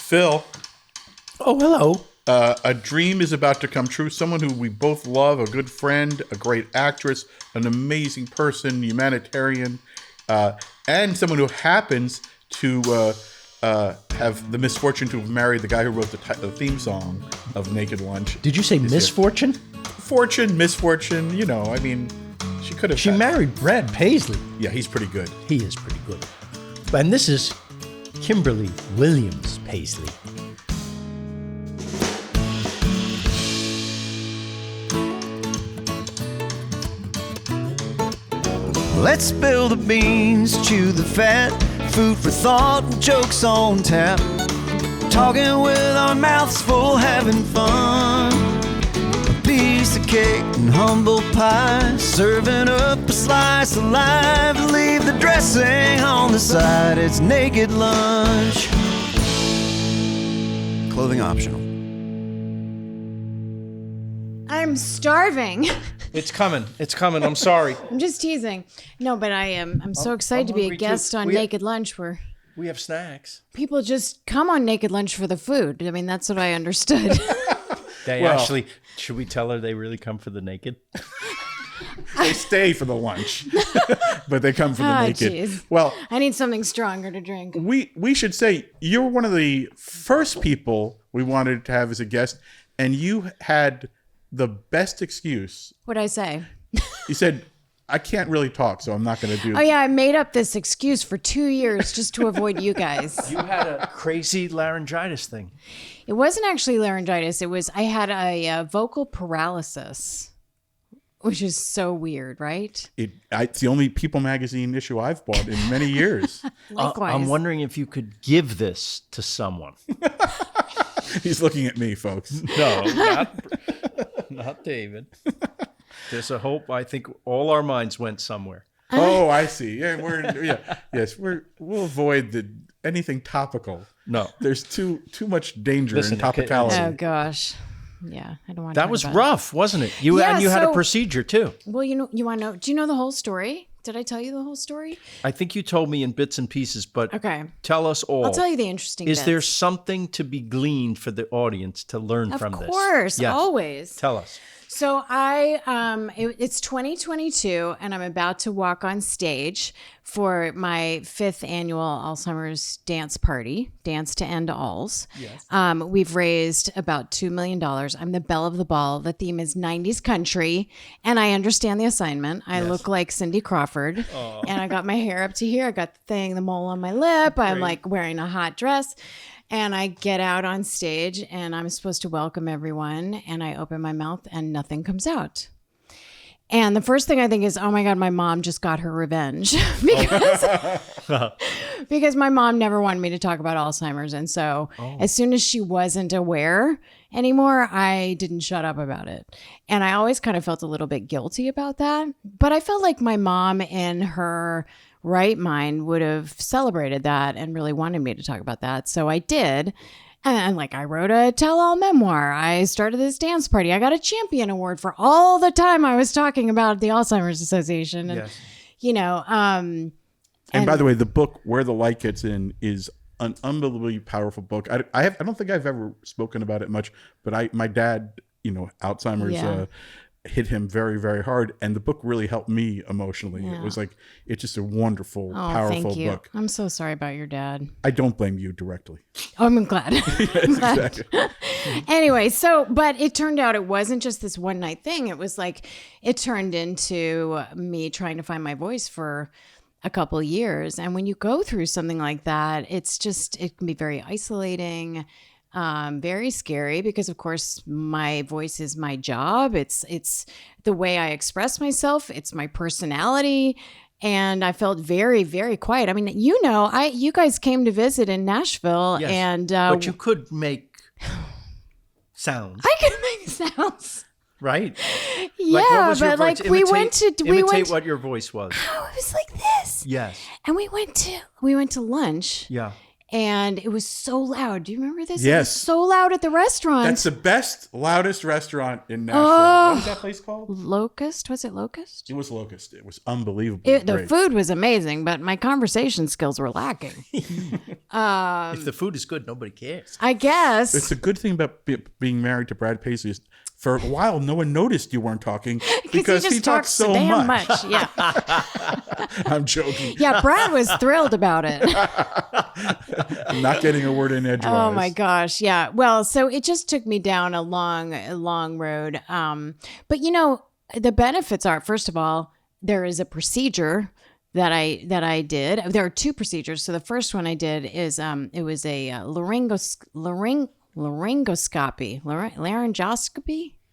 Phil, Oh, hello. a dream is about to come true. Someone who we both love, a good friend, a great actress, an amazing person, humanitarian, and someone who happens to have the misfortune to have married the guy who wrote the theme song of Naked Lunch. Did you say misfortune? Fortune, misfortune, I mean, she could have. She married Brad Paisley. Yeah, he's pretty good. He is pretty good. And this is Kimberly Williams-Paisley. Let's spill the beans, chew the fat, food for thought, and jokes on tap. Talking with our mouths full, having fun. A piece of cake and humble pie, serving up a slice of life. Leave the dressing on the side, it's naked lunch. Clothing optional. I'm starving. It's coming. I'm sorry. I'm just teasing. No, but I'm so excited to be a guest on Naked Lunch where We have snacks. people just come on Naked Lunch for the food. I mean, that's what I understood. They actually, should we tell her they really come for the naked? They stay for the lunch, but they come for the naked. Geez. Well, I need something stronger to drink. we should say you're one of the first people we wanted to have as a guest, and you had the best excuse. What'd I say? You said, I can't really talk, so I'm not going to do Oh, yeah, I made up this excuse for 2 years just to avoid you guys. You had a crazy laryngitis thing. It wasn't actually laryngitis. I had a vocal paralysis, which is so weird, right? It's the only People magazine issue I've bought in many years. Likewise. I'm wondering if you could give this to someone. He's looking at me, folks. No, not David. There's a hope. I think all our minds went somewhere. Oh, I see. Yeah, we'll avoid anything topical. No, there's too much danger in topicality. Oh, gosh. Yeah, I don't want to that talk was about it. rough, wasn't it? You Yeah, had a so- procedure too. Well, you want to know? Do you know the whole story? Did I tell you the whole story? I think you told me in bits and pieces, but Okay. tell us all. I'll tell you the interesting Is bits. there something to be gleaned for the audience to learn from this? Of course, Yes. always. Tell us. So it's 2022, and I'm about to walk on stage for my 5th annual Alzheimer's dance party, Dance to End Alls. Yes. We've raised about $2 million. I'm the belle of the ball. The theme is 90s country, and I understand the assignment. I look like Cindy Crawford, and I got my hair up to here. I got the mole on my lip. I'm like wearing a hot dress. And I get out on stage and I'm supposed to welcome everyone. And I open my mouth and nothing comes out. And the first thing I think is, oh my God, my mom just got her revenge because my mom never wanted me to talk about Alzheimer's. And so as soon as she wasn't aware anymore, I didn't shut up about it. And I always kind of felt a little bit guilty about that. But I felt like my mom in her right mind would have celebrated that and really wanted me to talk about that. So I did. And I wrote a tell-all memoir. I started this dance party. I got a champion award for all the time I was talking about the Alzheimer's Association. And, And by the way, the book Where the Light Gets In is an unbelievably powerful book. I don't think I've ever spoken about it much, but my dad, Alzheimer's hit him very, very hard, and the book really helped me emotionally. Yeah. It's just a wonderful, powerful thank you. book. I'm so sorry about your dad. I don't blame you directly. Oh, I'm glad. I'm glad. Exactly. Anyway, but it turned out it wasn't just this one night thing. It was it turned into me trying to find my voice for a couple of years. And when you go through something like that, it can be very isolating. Very scary because, of course, my voice is my job. It's the way I express myself. It's my personality. And I felt very, very quiet. I mean, you guys came to visit in Nashville, Yes, and but you could make sounds. I could make sounds. Right? Yeah, but we went to imitate what your voice was. Oh, it was like this. Yes. And we went to lunch. Yeah. And it was so loud. Do you remember this? Yes. It was so loud at the restaurant. That's the best, loudest restaurant in Nashville. Oh. What was that place called? Locust? Was it Locust? It was Locust. It was unbelievable. The Great. food was amazing, but my conversation skills were lacking. If the food is good, nobody cares. I guess. It's a good thing about being married to Brad Paisley is for a while, no one noticed you weren't talking because he talks so damn much. Yeah. I'm joking. Yeah, Brad was thrilled about it. I'm not getting a word in edgewise. Oh my gosh. Yeah. Well, so it just took me down a long road. But the benefits are, first of all, there is a procedure that I did. There are two procedures. So the first one I did is it was a laryngoscopy.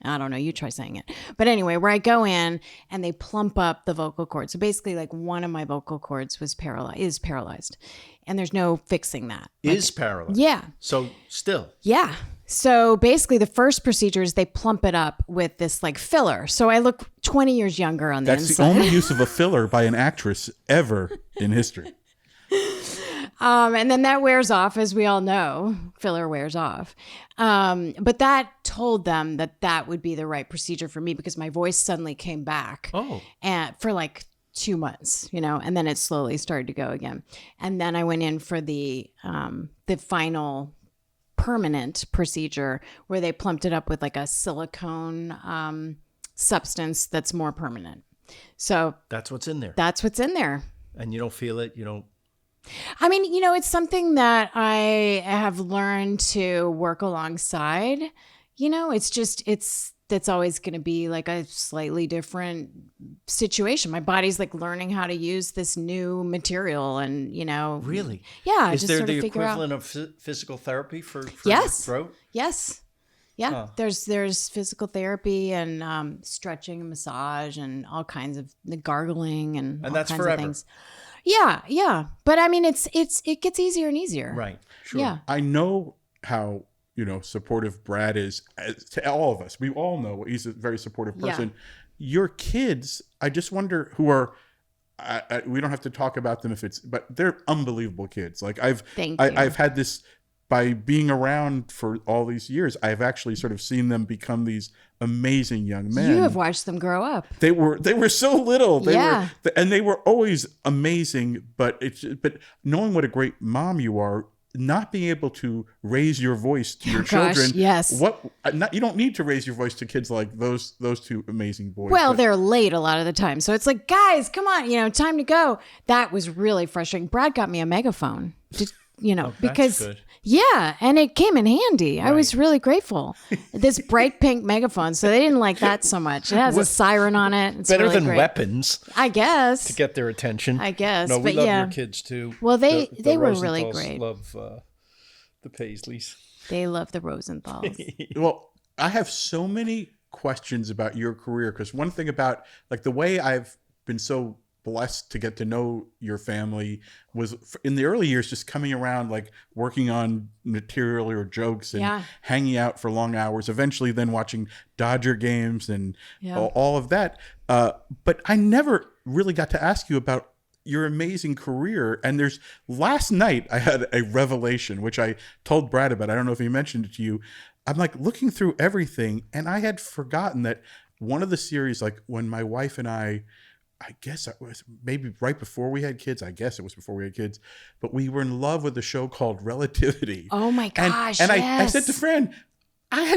I don't know. You try saying it. But anyway, where I go in and they plump up the vocal cords. So basically, like one of my vocal cords is paralyzed, and there's no fixing that. Is paralyzed. Yeah. So still. Yeah. So basically, the first procedure is they plump it up with this like filler. So I look 20 years younger on the That's inside. the only use of a filler by an actress ever in history. And then that wears off, as we all know. Filler wears off. But that told them that would be the right procedure for me because my voice suddenly came back. Oh. And for like 2 months, and then it slowly started to go again. And then I went in for the final permanent procedure where they plumped it up with like a silicone substance that's more permanent. So That's what's in there. that's what's in there. And you don't feel it. You don't. I mean, it's something that I have learned to work alongside. It's always going to be like a slightly different situation. My body's like learning how to use this new material and, Really? Yeah. Is just there sort the of figure out. equivalent of physical therapy for Yes. your throat? Yes. Yeah. Huh. There's physical therapy and stretching and massage and all kinds of the gargling and all that's kinds forever. of things. Yeah. Yeah. But I mean, it gets easier and easier. Right. Sure. Yeah. I know how supportive Brad is to all of us. We all know he's a very supportive person. Your kids, I just wonder who are. We don't have to talk about them but they're unbelievable kids. Like I've had this by being around for all these years. I've actually sort of seen them become these amazing young men. You have watched them grow up. They were so little. They were always amazing. But knowing what a great mom you are, not being able to raise your voice to your children. Yes. You don't need to raise your voice to kids like those two amazing boys. Well, they're late a lot of the time. So it's like, guys, come on, time to go. That was really frustrating. Brad got me a megaphone, because good. yeah, and it came in handy. Right. I was really grateful. This bright pink megaphone. So they didn't like that so much. It has a siren on it. It's better really than great. Weapons I guess. to get their attention. I guess. No, we but love yeah. your kids too. Well, they were Rosenthal's really great. Love the Paisleys. They love the Rosenthals. Well, I have so many questions about your career because one thing about like the way I've been so blessed to get to know your family was in the early years just coming around like working on material or jokes and hanging out for long hours, eventually then watching Dodger games and all of that. But I never really got to ask you about your amazing career. And last night I had a revelation, which I told Brad about. I don't know if he mentioned it to you. I'm like looking through everything and I had forgotten that one of the series, like when my wife and I guess it was maybe right before we had kids. I guess it was before we had kids, but we were in love with a show called Relativity. Oh my gosh. And yes. I said to Fran, I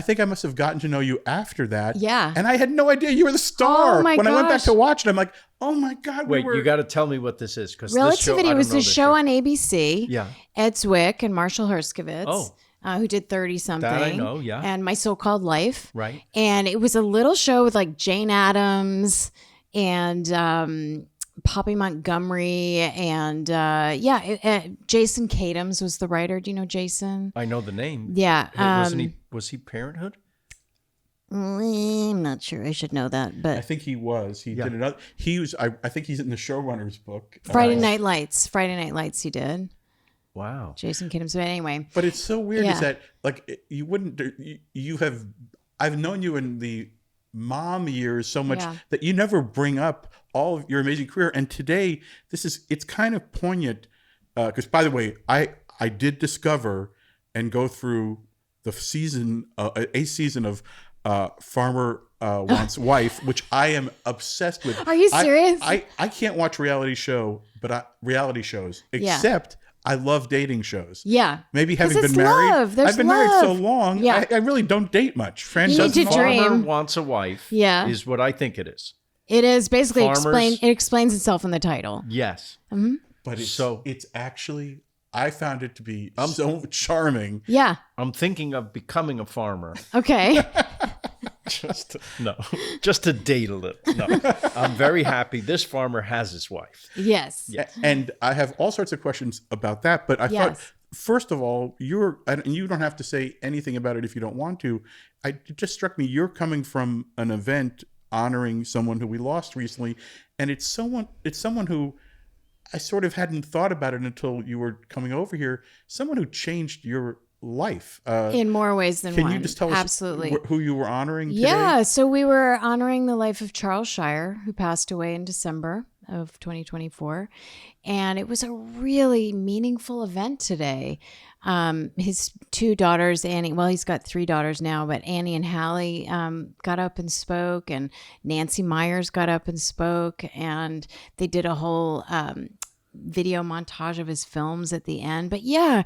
think I must have gotten to know you after that. Yeah. And I had no idea you were the star. Oh my when I went back gosh. to watch it, I'm like, oh my God. Wait, you got to tell me what this is because Relativity was a show on ABC. Yeah. Ed Zwick and Marshall Herskovitz. Who did 30-something. That I know, yeah. And My So-Called Life. Right. And it was a little show with like Jane Addams and Poppy Montgomery and Jason Katims was the writer. Do you know Jason? I know the name. Yeah. Was he Parenthood? I'm not sure. I should know that, but I think he was. He did another. He was. I think he's in the showrunner's book. Friday Night Lights. Friday Night Lights. He did. Wow. Jason Katims. But anyway. But it's so weird is that like you wouldn't. You have. I've known you in the mom years so much Yeah. that you never bring up all of your amazing career. And today, it's kind of poignant because, by the way, I did discover and go through the season, a season of Farmer Wants Wife, which I am obsessed with. Are you serious? I can't watch reality shows, except I love dating shows. Yeah. Maybe having 'Cause been it's married, love. There's I've been married so love. long. Yeah. I really don't date much. Friends You need to Farmer dream. Wants a Wife. Yeah. Is what I think it is. It is basically Farmers- it explains itself in the title. Yes. But So- it's actually, I found it to be so charming. Yeah. I'm thinking of becoming a farmer. Okay. Just to date a little. No, I'm very happy. This farmer has his wife. Yes. And I have all sorts of questions about that. But I thought, Yes. first of all, and you don't have to say anything about it if you don't want to. It just struck me, you're coming from an event honoring someone who we lost recently. And it's someone who I sort of hadn't thought about it until you were coming over here. Someone who changed your life. In more ways than one. Can you just tell us Absolutely. who you were honoring today? Yeah, so we were honoring the life of Charles Shire, who passed away in December of 2024. And it was a really meaningful event today. His two daughters, Annie, well, he's got three daughters now, but Annie and Hallie got up and spoke, and Nancy Myers got up and spoke, and they did a whole video montage of his films at the end. But yeah,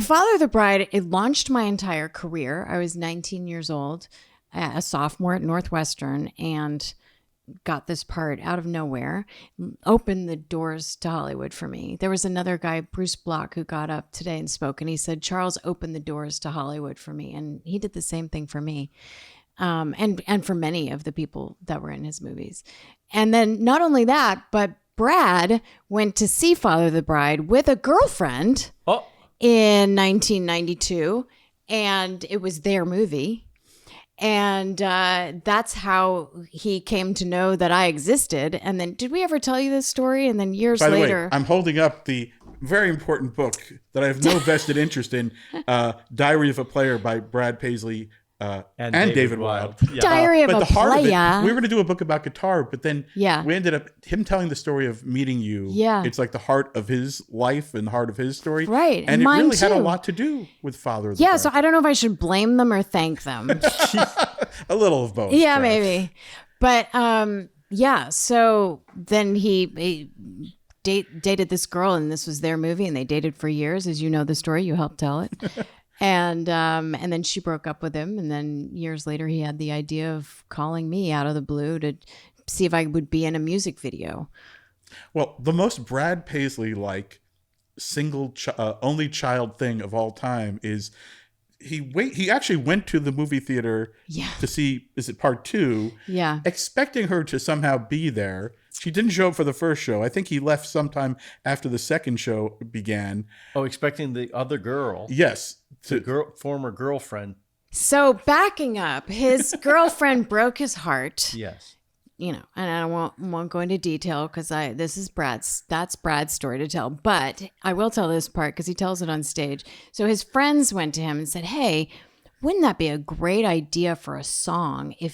Father the Bride, it launched my entire career. I was 19 years old, a sophomore at Northwestern, and got this part out of nowhere, opened the doors to Hollywood for me. There was another guy, Bruce Block, who got up today and spoke, and he said, Charles opened the doors to Hollywood for me. And he did the same thing for me. And for many of the people that were in his movies. And then not only that, but Brad went to see Father the Bride with a girlfriend in 1992, and it was their movie. And that's how he came to know that I existed. And then, did we ever tell you this story? And then years By the later, way, I'm holding up the very important book that I have no vested interest in, Diary of a Player by Brad Paisley and David Wilde. Yeah. Diary of But a the heart of Player. it, we were going to do a book about guitar, but then Yeah. we ended up him telling the story of meeting you. Yeah. It's like the heart of his life and the heart of his story. Right, And it mine really had a too. lot to do with Father of the yeah. Bride. So I don't know if I should blame them or thank them. A little of both. Yeah, perhaps. maybe. But yeah, so then he dated this girl, and this was their movie, and they dated for years, as you know the story. You helped tell it. And then she broke up with him, and then years later he had the idea of calling me out of the blue to see if I would be in a music video. Well, the most Brad Paisley like only child thing of all time is he actually went to the movie theater Yeah. to see, is it part 2? Yeah. Expecting her to somehow be there. She didn't show up for the first show. I think he left sometime after the second show began. Oh, expecting the other girl, Yes. former girlfriend. So backing up, his girlfriend broke his heart. Yes. You know, and I won't go into detail because that's Brad's story to tell. But I will tell this part because he tells it on stage. So his friends went to him and said, "Hey, wouldn't that be a great idea for a song if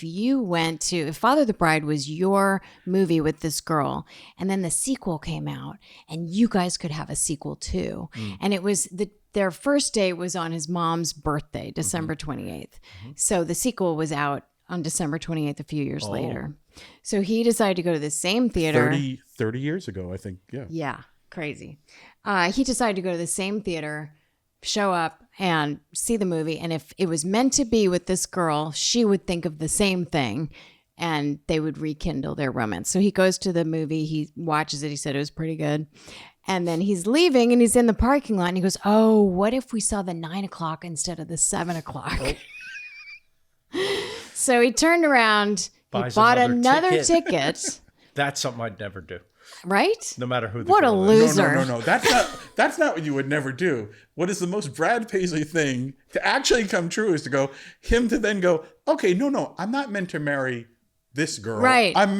Father the Bride was your movie with this girl, and then the sequel came out, and you guys could have a sequel too." And it was their first date was on his mom's birthday, December 28th. So the sequel was out on December 28th, a few years later. So he decided to go to the same theater. 30 years ago, I think. Yeah. Yeah, crazy. He decided to go to the same theater, show up and see the movie. And if it was meant to be with this girl, she would think of the same thing and they would rekindle their romance. So he goes to the movie, he watches it, he said it was pretty good. And then he's leaving and he's in the parking lot and he goes, "Oh, what if we saw the 9 o'clock instead of the 7 o'clock? So he turned around, he Buys bought another another ticket. ticket, That's something I'd never do, right? no matter who the What a girl is. loser. No. That's not what you would never do. What is the most Brad Paisley thing to actually come true is to then go, okay, no, I'm not meant to marry this girl. Right. I'm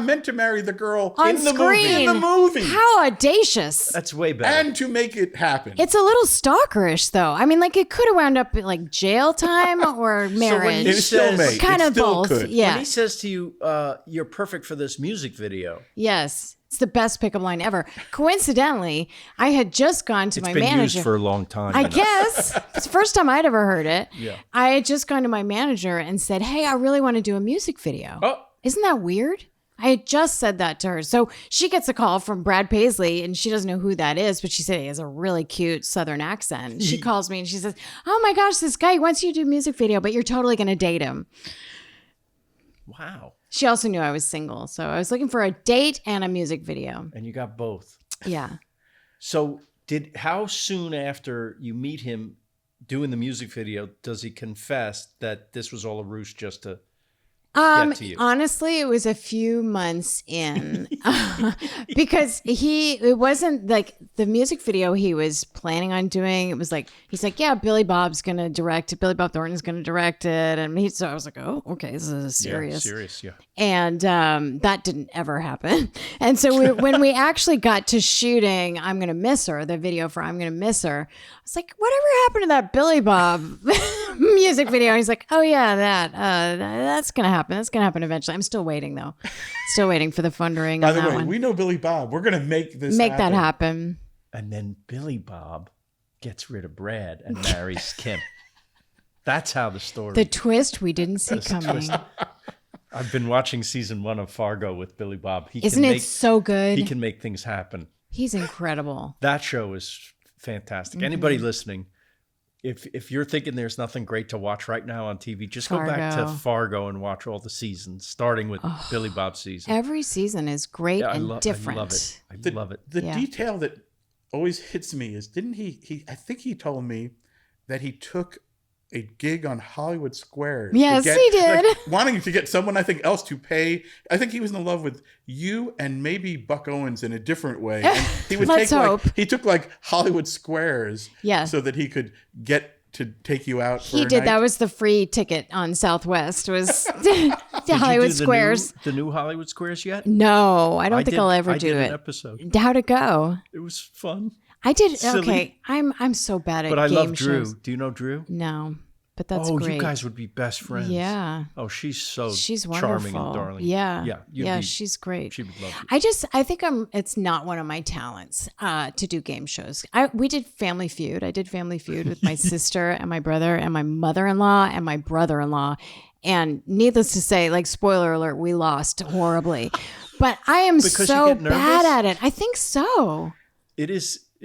meant to marry the girl On in the screen. movie. How audacious. That's way better. And to make it happen. It's a little stalkerish, though. I mean, like, it could have wound up like jail time or marriage. it still may. Kind It of still both. could. Yeah. When he says to you, you're perfect for this music video. Yes. It's the best pickup line ever. Coincidentally, I had just gone to It's my been manager. used for a long time. I guess it's the first time I'd ever heard it. Yeah. I had just gone to my manager and said, "Hey, I really want to do a music video." Oh. Isn't that weird? I had just said that to her. So she gets a call from Brad Paisley and she doesn't know who that is, but she said he has a really cute Southern accent. She calls me and she says, "Oh my gosh, this guy wants you to do a music video, but you're totally going to date him." Wow. She also knew I was single. So I was looking for a date and a music video. And you got both. Yeah. So how soon after you meet him doing the music video does he confess that this was all a ruse just to get to you? Honestly, it was a few months in because it wasn't like the music video he was planning on doing. It was like, he's like, yeah, Billy Bob's going to direct it. Billy Bob Thornton's going to direct it. And so I was like, oh, okay, this is serious. Yeah, serious, yeah. And that didn't ever happen. And so when we actually got to shooting I'm Gonna Miss Her, the video for I'm Gonna Miss Her, I was like, whatever happened to that Billy Bob music video? And he's like, oh yeah, that's gonna happen. That's gonna happen eventually. I'm still waiting though. Still waiting for the phone to ring By on the that way, one. we know Billy Bob. We're gonna make That happen. And then Billy Bob gets rid of Brad and marries Kim. That's how the story. The twist we didn't see coming. I've been watching season 1 of Fargo with Billy Bob. Isn't it so good? He can make things happen. He's incredible. That show is fantastic. Mm-hmm. Anybody listening, if you're thinking there's nothing great to watch right now on TV, just go back to Fargo and watch all the seasons, starting with Billy Bob's season. Every season is great and different. I love it. I love it. The detail that always hits me is, didn't he? I think he told me that he took a gig on Hollywood Squares. Yes, he did. Like, wanting to get someone, I think, else to pay. I think he was in love with you and maybe Buck Owens in a different way. And he would Let's hope. he took like Hollywood Squares, so that he could get to take you out. He did. That was the free ticket on Southwest. Was to Hollywood Squares. The new Hollywood Squares yet? No, I don't think I'll ever do it. An episode. How'd it go? It was fun. I did. Silly. Okay, I'm so bad at But I game love Drew. shows. Do you know Drew? No, but that's great. You guys would be best friends. Yeah. Oh, she's wonderful. Charming and darling. Yeah. Yeah. She's great. She would love you. I think it's not one of my talents to do game shows. We did Family Feud. I did Family Feud with my sister and my brother and my mother-in-law and my brother-in-law. And needless to say, like, spoiler alert, we lost horribly. But I am so bad at it. I think so. It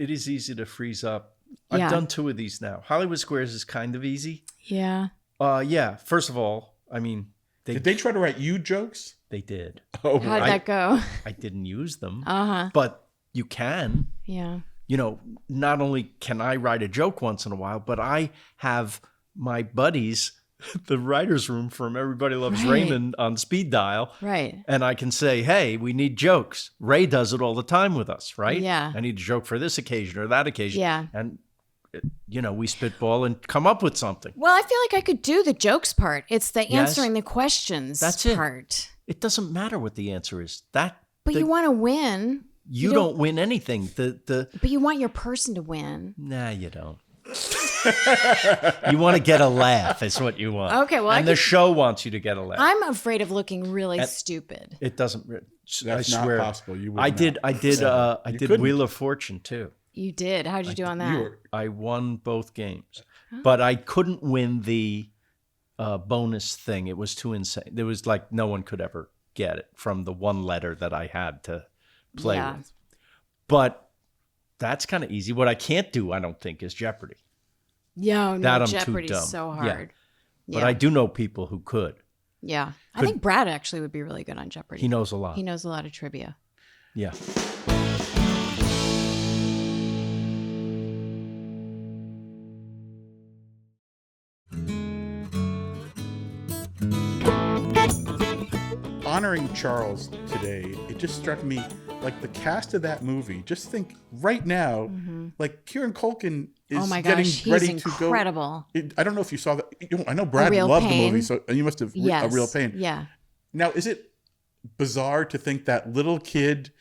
is easy to freeze up. I've done 2 of these now. Hollywood Squares is kind of easy. Yeah. Yeah. First of all, I mean, did they try to write you jokes? They did. Oh, how'd that go? I didn't use them. Uh-huh. But you can. Yeah. You know, not only can I write a joke once in a while, but I have my buddies, the writer's room from Everybody Loves Raymond on speed dial. Right. And I can say, hey, we need jokes. Ray does it all the time with us, right? Yeah. I need a joke for this occasion or that occasion. Yeah. And, we spitball and come up with something. Well, I feel like I could do the jokes part. It's the answering the questions part. It doesn't matter what the answer is. But you want to win. You don't win anything. But you want your person to win. Nah, you don't. You want to get a laugh is what you want. Okay, well, the show wants you to get a laugh. I'm afraid of looking really stupid. It doesn't. That's I swear. not possible. You I did Wheel of Fortune too. You did. How'd you do on that? I won both games, but I couldn't win the bonus thing. It was too insane. There was like no one could ever get it from the one letter that I had to play with. But that's kind of easy. What I can't do, I don't think, is Jeopardy. Yeah, that I'm Jeopardy's too dumb. So hard. Yeah. But I do know people who could. Yeah. I think Brad actually would be really good on Jeopardy. He knows a lot. He knows a lot of trivia. Yeah. Honoring Charles today, it just struck me like the cast of that movie. Just think right now, like Kieran Culkin is getting ready to go. Incredible. I don't know if you saw that. I know Brad loved the movie, so you must have A Real Pain. Yeah. Now, is it bizarre to think that little kid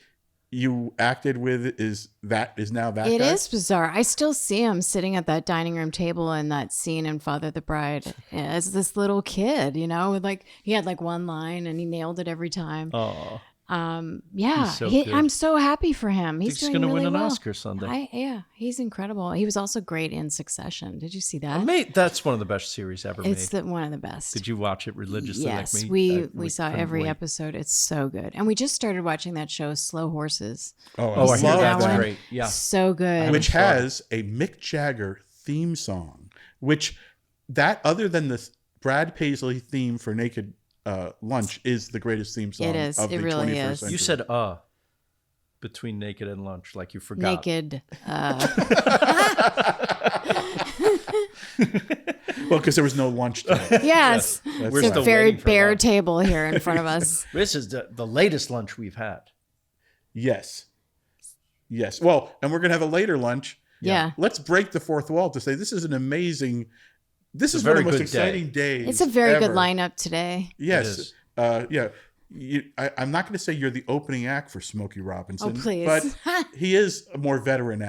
you acted with is now that It guy? is bizarre. I still see him sitting at that dining room table in that scene in Father the Bride as this little kid, with like, he had like one line and he nailed it every time. Oh, Yeah, He's so good. I'm so happy for him. He's he's doing going to really win an well. Oscar someday. Yeah, he's incredible. He was also great in Succession. Did you see that? Mate, that's one of the best series ever It's made. one of the best. Did you watch it religiously Yes, like me? we saw couldn't every wait. episode. It's so good. And we just started watching that show, Slow Horses. Oh, Oh, I hear love that's that. great. Yeah. So good. Which has a Mick Jagger theme song, which other than the Brad Paisley theme for Naked Lunch is the greatest theme song It is. of It the really 21st is. century. You said between Naked and Lunch, like you forgot. Naked. Well, because there was no lunch today. Yes. That's We're It's right. a still very waiting for bare lunch. table here in front of us. This is the latest lunch we've had. Yes. Well, and we're going to have a later lunch. Yeah. Let's break the fourth wall to say this is an amazing. This It's is a one of very the most good day. exciting days. It's a very good ever. lineup today. It Yes. is. Yeah. I'm not going to say you're the opening act for Smokey Robinson. Oh, please. But he is a more veteran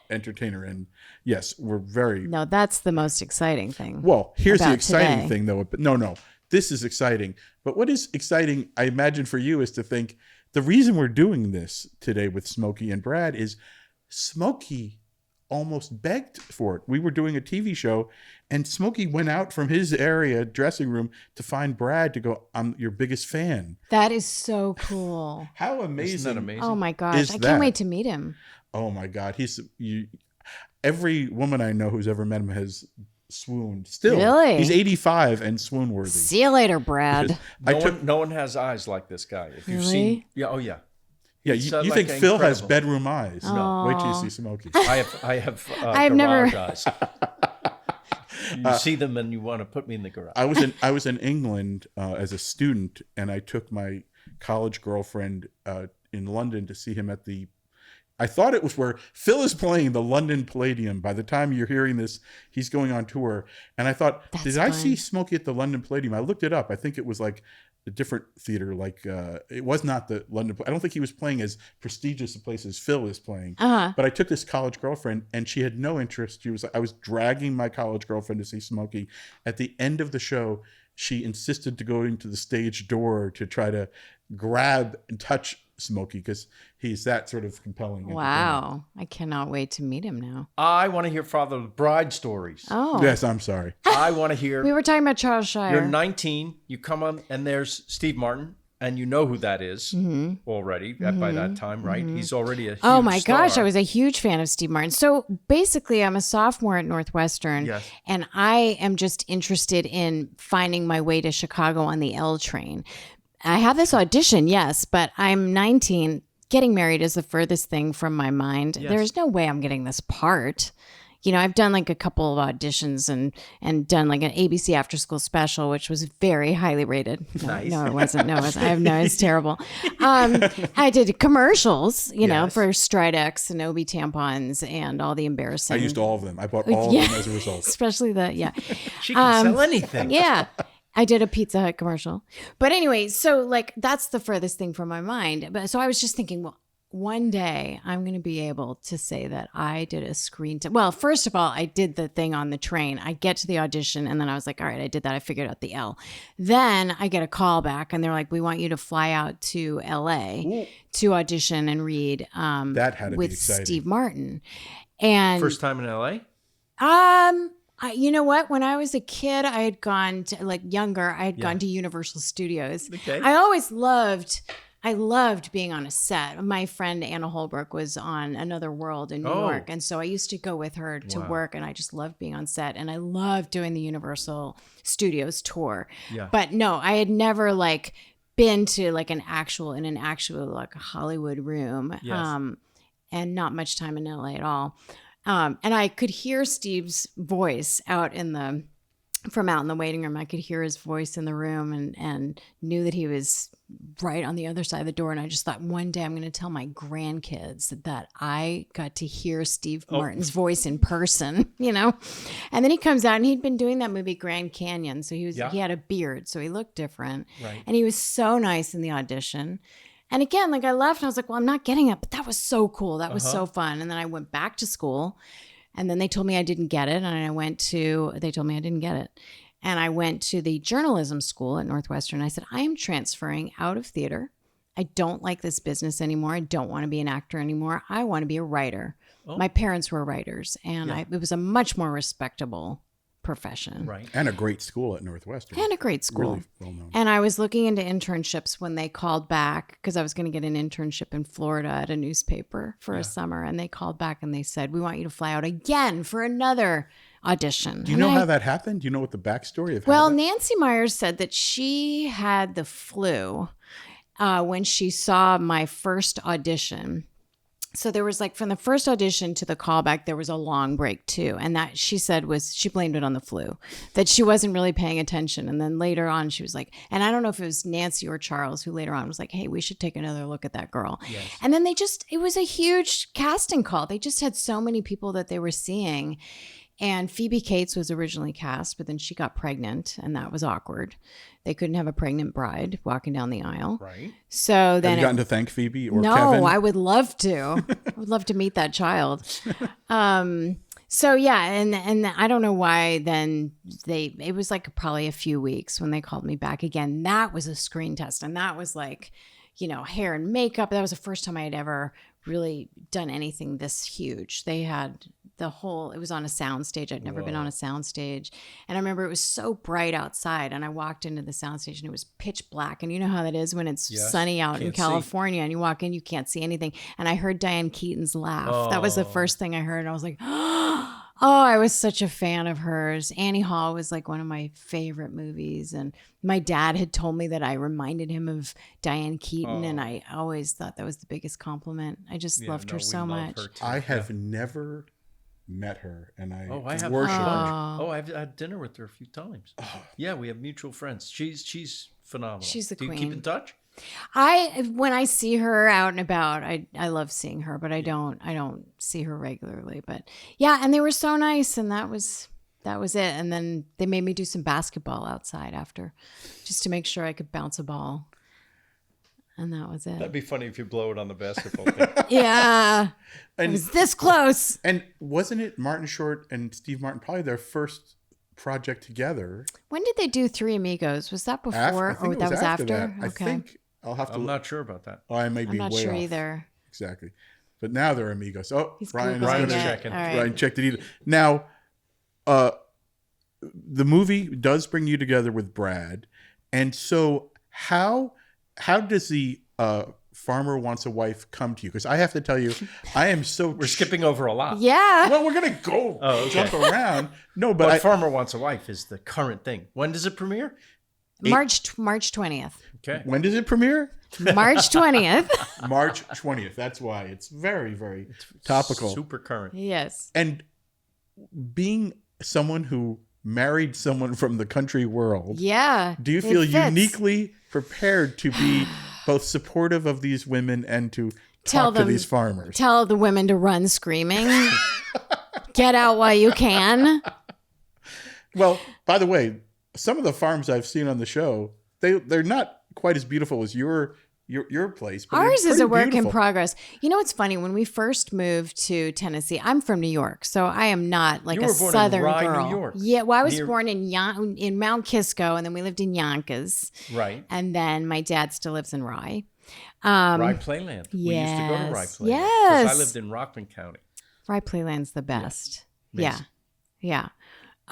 entertainer. And yes, we're very. No, that's the most exciting thing. Well, here's the about exciting today. thing, though. No. This is exciting. But what is exciting, I imagine, for you is to think the reason we're doing this today with Smokey and Brad is Smokey almost begged for it. We were doing a TV show, and Smokey went out from his area dressing room to find Brad to go, I'm your biggest fan. That is so cool. How amazing. Isn't that amazing? Oh my gosh. Is I that- can't wait to meet him. Oh my God. Every woman I know who's ever met him has swooned. Still. Really? He's 85 and swoon worthy. See you later, Brad. No one has eyes like this guy. If you've Really? seen, yeah, oh yeah. Yeah, He's, you like, think Phil has incredible. bedroom eyes. No. Wait till you see Smokey. I have I've garage never- eyes. You see them and you want to put me in the garage. I was in England as a student, and I took my college girlfriend in London to see him at the. I thought it was where Phil is playing, the London Palladium. By the time you're hearing this, he's going on tour, and I thought, That's did I see fun. Smokey at the London Palladium? I looked it up. I think it was like a different theater. Like it was not the London. I don't think he was playing as prestigious a place as Phil is playing. Uh-huh. But I took this college girlfriend, and she had no interest. I was dragging my college girlfriend to see Smokey. At the end of the show, she insisted to go into the stage door to try to grab and touch Smokey because he's that sort of compelling. entertainer. Wow. I cannot wait to meet him now. I want to hear Father of the Bride stories. Oh. Yes, I'm sorry. I want to hear. We were talking about Charles Shire. You're 19. You come on, and there's Steve Martin, and you know who that is already by that time, right? He's already a huge Oh my gosh, star. I was a huge fan of Steve Martin. So basically, I'm a sophomore at Northwestern, Yes. and I am just interested in finding my way to Chicago on the L train. I have this audition, yes, but I'm 19. Getting married is the furthest thing from my mind. Yes. There's no way I'm getting this part. I've done like a couple of auditions and done like an ABC after school special, which was very highly rated. No, Nice. no, it wasn't. No, it's terrible. I did commercials, Yes. for Stridex and Obi tampons and all the embarrassing. I used all of them. I bought all of them as a result. Especially She can sell anything. yeah. I did a Pizza Hut commercial. But anyway, so like that's the furthest thing from my mind. But so I was just thinking, well, one day I'm going to be able to say that I did a screen test. Well, first of all, I did the thing on the train. I get to the audition and then I was like, all right, I did that. I figured out the L. Then I get a call back and they're like, we want you to fly out to LA to audition and read That had to be with exciting. Steve Martin. And First time in LA? you know what? When I was a kid, I had gone to younger. I had gone to Universal Studios. Okay. I loved being on a set. My friend Anna Holbrook was on Another World in New Oh. York, and so I used to go with her to Wow. work, and I just loved being on set, and I loved doing the Universal Studios tour. Yeah. But no, I had never been to an actual Hollywood room, Yes. and not much time in LA at all. And I could hear Steve's voice out in the from out in the waiting room. I could hear his voice in the room and knew that he was right on the other side of the door. And I just thought, one day I'm going to tell my grandkids that I got to hear Steve Martin's voice in person, you know? And then he comes out, and he'd been doing that movie Grand Canyon. So he had a beard, so he looked different. Right. And he was so nice in the audition. And again, like I left and I was like, well, I'm not getting it, but that was so cool. That was so fun. And then I went back to school, and then they told me I didn't get it. And they told me I didn't get it. And I went to the journalism school at Northwestern. I said, I am transferring out of theater. I don't like this business anymore. I don't want to be an actor anymore. I want to be a writer. Oh. My parents were writers, and it was a much more respectable profession. Right. And a great school at Northwestern. And a great school. Really well known. And I was looking into internships when they called back, because I was going to get an internship in Florida at a newspaper for a summer. And they called back and they said, we want you to fly out again for another audition. Do you know how that happened? Do you know what the backstory of Well, how that? Nancy Myers said that she had the flu when she saw my first audition. So there was like, from the first audition to the callback, there was a long break too. And that she said she blamed it on the flu, that she wasn't really paying attention. And then later on, she was like, and I don't know if it was Nancy or Charles who later on was like, hey, we should take another look at that girl. Yes. And then it was a huge casting call. They just had so many people that they were seeing. And Phoebe Cates was originally cast, but then she got pregnant, and that was awkward. They couldn't have a pregnant bride walking down the aisle. Right. So then Have you gotten to thank Phoebe or no, Kevin? I would love to. I would love to meet that child. So yeah, and I don't know why then it was like probably a few weeks when they called me back again. That was a screen test, and that was like, hair and makeup. That was the first time I had ever really done anything this huge. They had it was on a sound stage. I'd never been on a sound stage. And I remember it was so bright outside, and I walked into the sound stage and it was pitch black. And you know how that is when it's sunny out in California and you walk in, you can't see anything. And I heard Diane Keaton's laugh. That was the first thing I heard. And I was like, oh, I was such a fan of hers. Annie Hall was like one of my favorite movies. And my dad had told me that I reminded him of Diane Keaton. And I always thought that was the biggest compliment. I just loved her so much. I have never met her, and I have worship her. I've had dinner with her a few times. Yeah, we have mutual friends. She's phenomenal. She's the queen. Do you keep in touch? When I see her out and about, I love seeing her, but I don't see her regularly. But yeah, and they were so nice, and that was it. And then they made me do some basketball outside after, just to make sure I could bounce a ball. And that was it. That'd be funny if you blow it on the basketball thing. Yeah. It was this close. And wasn't it Martin Short and Steve Martin, probably their first project together? When did they do Three Amigos? Was that before or that was after? That. Okay. I think I'll have to. I'm not sure about that. Oh, I may be I'm not way sure off. Either. Exactly. But now they're amigos. Oh, Ryan's checking. Right. Ryan checked it either. Now, the movie does bring you together with Brad. And so how does the Farmer Wants a Wife come to you? Because I have to tell you, I am so... We're skipping over a lot. Yeah. Well, we're going to go jump around. No, but Farmer Wants a Wife is the current thing. When does it premiere? March 20th. Okay. When does it premiere? March 20th. March 20th. That's why it's very, very topical. Super current. Yes. And being someone who married someone from the country world, do you feel uniquely prepared to be both supportive of these women and to talk to these farmers? Tell the women to run screaming. Get out while you can. Well, by the way, some of the farms I've seen on the show, they're not quite as beautiful as your place. But ours is a work in progress. You know what's funny? When we first moved to Tennessee, I'm from New York, so I am not like a Southern Rye, girl. New York. Yeah, well, I was born in Mount Kisco, and then we lived in Yonkers. Right. And then my dad still lives in Rye. Rye Playland. Yes. We used to go to Rye Playland. Yes. Because I lived in Rockland County. Rye Playland's the best. Yeah. Yeah.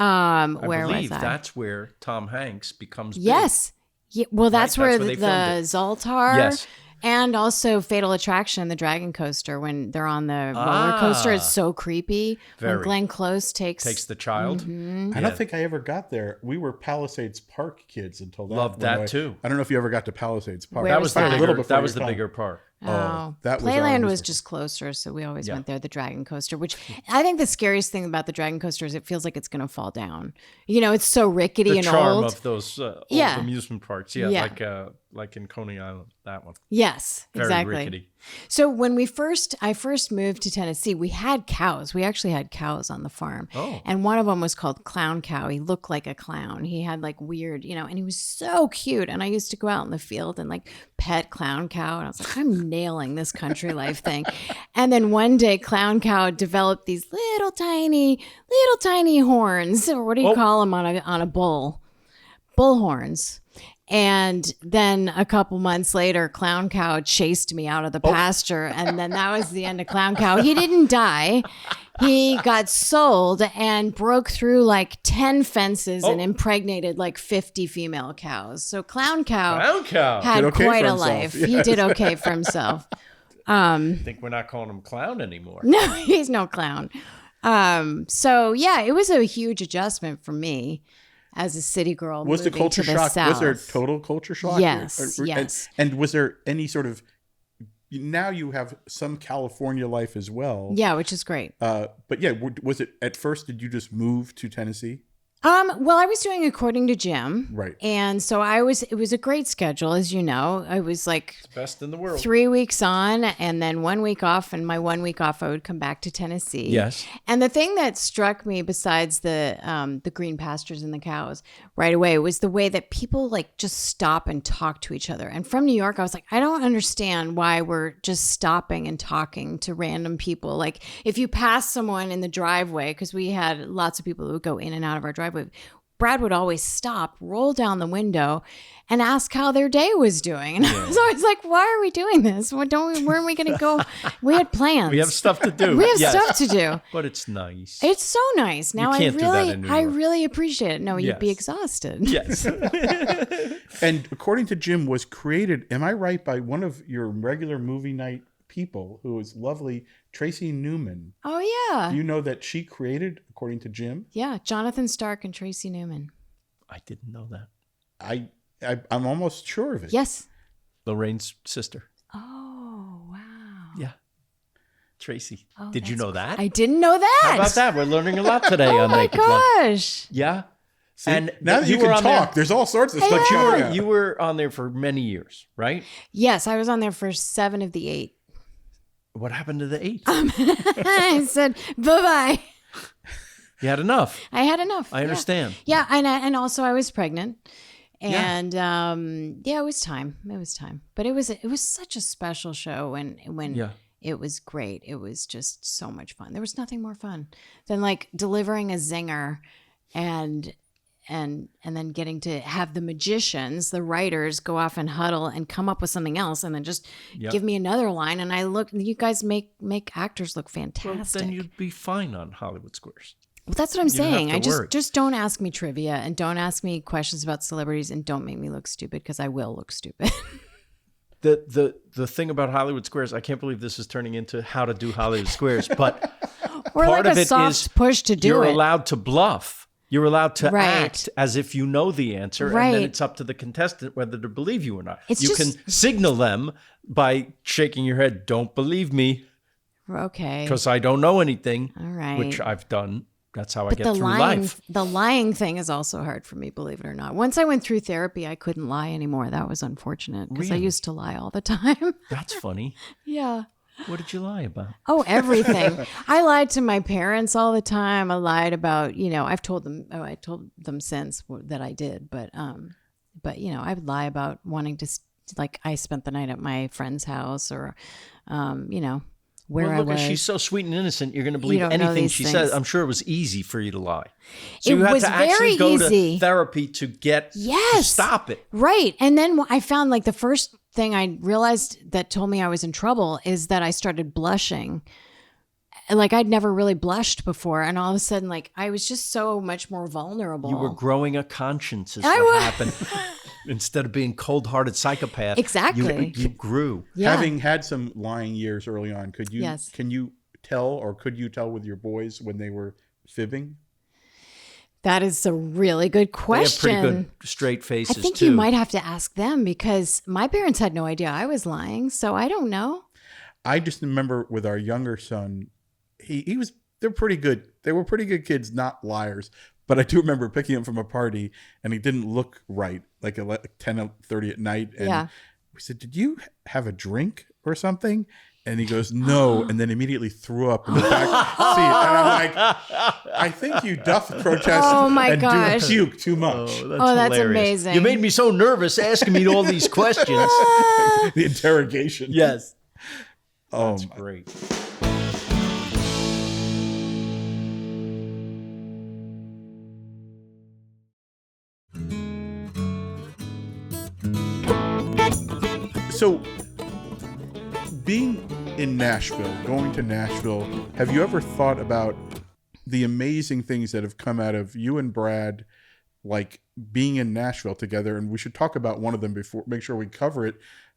I where believe was I? that's where Tom Hanks becomes big. Yes. Yeah, well, that's where they the filmed it. Zoltar. Yes. And also Fatal Attraction, the Dragon Coaster, when they're on the roller coaster, it's so creepy. Very. When Glenn Close takes the child. Mm-hmm. I don't think I ever got there. We were Palisades Park kids until that. Loved that too. I don't know if you ever got to Palisades Park. Where That was that? the A little bigger, before that was your the time. bigger part. Oh, that was our Playland was amusement just closer, so we always Yeah. went there. The Dragon Coaster, which I think the scariest thing about the Dragon Coaster is it feels like it's going to fall down. You know, it's so rickety The and charm old. of those old Yeah. amusement parks. Yeah. Like in Coney Island, that one. Yes, Very exactly. rickety. So when I first moved to Tennessee, we had cows. We actually had cows on the farm. Oh. And one of them was called Clown Cow. He looked like a clown. He had like weird, and he was so cute. And I used to go out in the field and like pet Clown Cow. And I was like, I'm nailing this country life thing. And then one day Clown Cow developed these little tiny horns, or what do you call them on a bull? Bull horns. And then a couple months later, Clown Cow chased me out of the pasture. And then that was the end of Clown Cow. He didn't die. He got sold and broke through like 10 fences and impregnated like 50 female cows. So Clown Cow had Did okay quite for a himself. life. Yes. He did okay for himself. I think we're not calling him clown anymore. No, he's no clown. So yeah, it was a huge adjustment for me as a city girl. Was the moving culture to the shock? South. Was there total culture shock? Yes, yes. And was there any sort of? Now you have some California life as well. Yeah, which is great. But yeah, was it at first? Did you just move to Tennessee? Well, I was doing according to Jim. Right. And so it was a great schedule, as you know. I was like Best in the world. 3 weeks on and then 1 week off. And my 1 week off, I would come back to Tennessee. Yes. And the thing that struck me, besides the green pastures and the cows right away, was the way that people like just stop and talk to each other. And from New York, I was like, I don't understand why we're just stopping and talking to random people. Like if you pass someone in the driveway, because we had lots of people who would go in and out of our driveway, Brad would always stop, roll down the window, and ask how their day was doing. And I was always like, "Why are we doing this? Weren't we going to go? We had plans. We have stuff to do. We have Yes. stuff to do. But it's nice. It's so nice. Now can't do that in New I York. really appreciate it. No, you'd be Yes. exhausted. Yes. And according to Jim, was created. Am I right? By one of your regular movie night people, who is lovely, Tracy Newman. Oh yeah. Do you know that she created, according to Jim? Yeah, Jonathan Stark and Tracy Newman. I didn't know that. I'm almost sure of it. Yes. Lorraine's sister. Oh wow. Yeah. Tracy. Oh, Did you that's know that? I didn't know that. How about that? We're learning a lot today Oh on my Naked Lunch. gosh. Yeah. See, And now that you were can on talk, there- there's all sorts of stuff. But coming out. you were on there for many years, right? Yes, I was on there for 7 of the 8. What happened to the 8? I said bye-bye. You had enough. I had enough. I understand. Yeah, and also I was pregnant. And it was time. It was time. But it was such a special show when Yeah. it was great. It was just so much fun. There was nothing more fun than like delivering a zinger and then getting to have the magicians, the writers, go off and huddle and come up with something else and then just give me another line. And you guys make actors look Well, fantastic. then you'd be fine on Hollywood Squares. Well, that's what I'm don't have saying. to I worry. just don't ask me trivia and don't ask me questions about celebrities and don't make me look stupid because I will look stupid. The thing about Hollywood Squares, I can't believe this is turning into how to do Hollywood Squares, but Or part like of a it soft is push to do you're it. allowed to bluff. You're allowed to Right. act as if you know the answer, and Right. then it's up to the contestant whether to believe you or not. It's you just- can signal them by shaking your head, don't believe me, Okay. because I don't know anything, All right. which I've done. That's how I But get through life. the lying thing is also hard for me, believe it or not. Once I went through therapy, I couldn't lie anymore. That was unfortunate because I Really? used to lie all the time. That's funny. Yeah. What did you lie about? Oh, everything. I lied to my parents all the time. I lied about, I've told them, I told them since that I did, but I would lie about wanting to, like, I spent the night at my friend's house or, where Well, look, I was. she's so sweet and innocent. You're going to believe don't know anything these she things. says. I'm sure it was easy for you to lie. So It you had was to actually very go easy. to therapy to get to Yes. stop it. Right. And then I found like the first thing I realized that told me I was in trouble is that I started blushing. Like I'd never really blushed before. And all of a sudden, like I was just so much more vulnerable. You were growing a conscience is I what was. happened. Instead of being cold-hearted psychopath, Exactly. you grew. Yeah. Having had some lying years early on, Yes. can you tell with your boys when they were fibbing? That is a really good question. They have pretty good straight faces, I think too. you might have to ask them because my parents had no idea I was lying, so I don't know. I just remember with our younger son, they're pretty good. They were pretty good kids, not liars. But I do remember picking him from a party and he didn't look right, like 10:30 at night. And we said, "Did you have a drink or something?" And he goes, "No," and then immediately threw up in the back seat. And I'm like, "I think you doth protest and do puke too much." That's hilarious. amazing. You made me so nervous asking me all these questions. The interrogation. Yes. Oh, that's great. So, being in Nashville, going to Nashville, have you ever thought about the amazing things that have come out of you and Brad, like being in Nashville together? And we should talk about one of them before, make sure we cover it.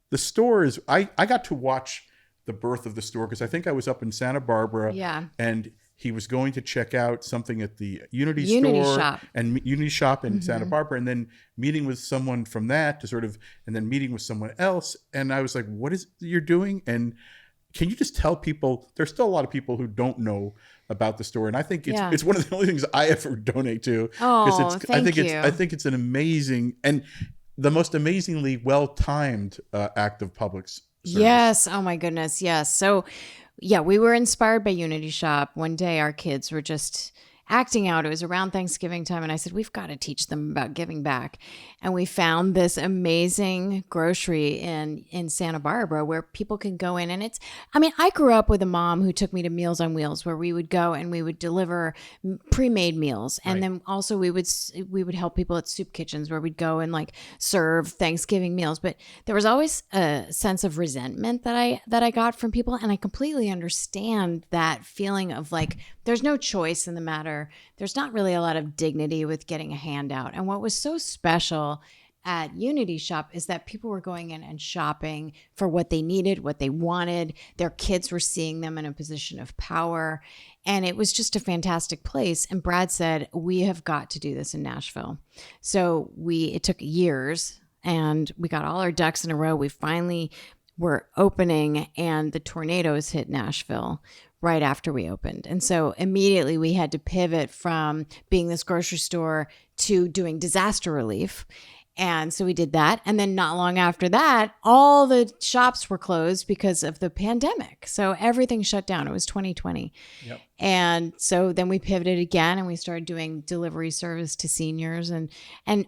The store is, I got to watch the birth of the store because I think I was up in Santa Barbara. Yeah. And he was going to check out something at the Unity Unity store shop. and Unity shop in Santa Barbara, and then meeting with someone from that to sort of, and then meeting with someone else. And I was like, "What is it you're doing?" And can you just tell people? There's still a lot of people who don't know about the store, and I think it's one of the only things I ever donate to. Oh, thank you. I think it's an amazing and the most amazingly well-timed act of public service. Yes. Oh my goodness. Yes. So we were inspired by Unity Shop. One day our kids were just acting out. It was around Thanksgiving time. And I said, we've got to teach them about giving back. And we found this amazing grocery in Santa Barbara where people can go in. And I grew up with a mom who took me to Meals on Wheels where we would go and we would deliver pre-made meals. And then also we would help people at soup kitchens where we'd go and like serve Thanksgiving meals. But there was always a sense of resentment that I got from people. And I completely understand that feeling of like, there's no choice in the matter. There's not really a lot of dignity with getting a handout. And what was so special at Unity Shop is that people were going in and shopping for what they needed, what they wanted. Their kids were seeing them in a position of power. And it was just a fantastic place. And Brad said, we have got to do this in Nashville. So it took years and we got all our ducks in a row. We finally were opening and the tornadoes hit Nashville right after we opened. And so immediately we had to pivot from being this grocery store to doing disaster relief. And so we did that. And then not long after that, all the shops were closed because of the pandemic. So everything shut down. It was 2020. Yep. And so then we pivoted again and we started doing delivery service to seniors. And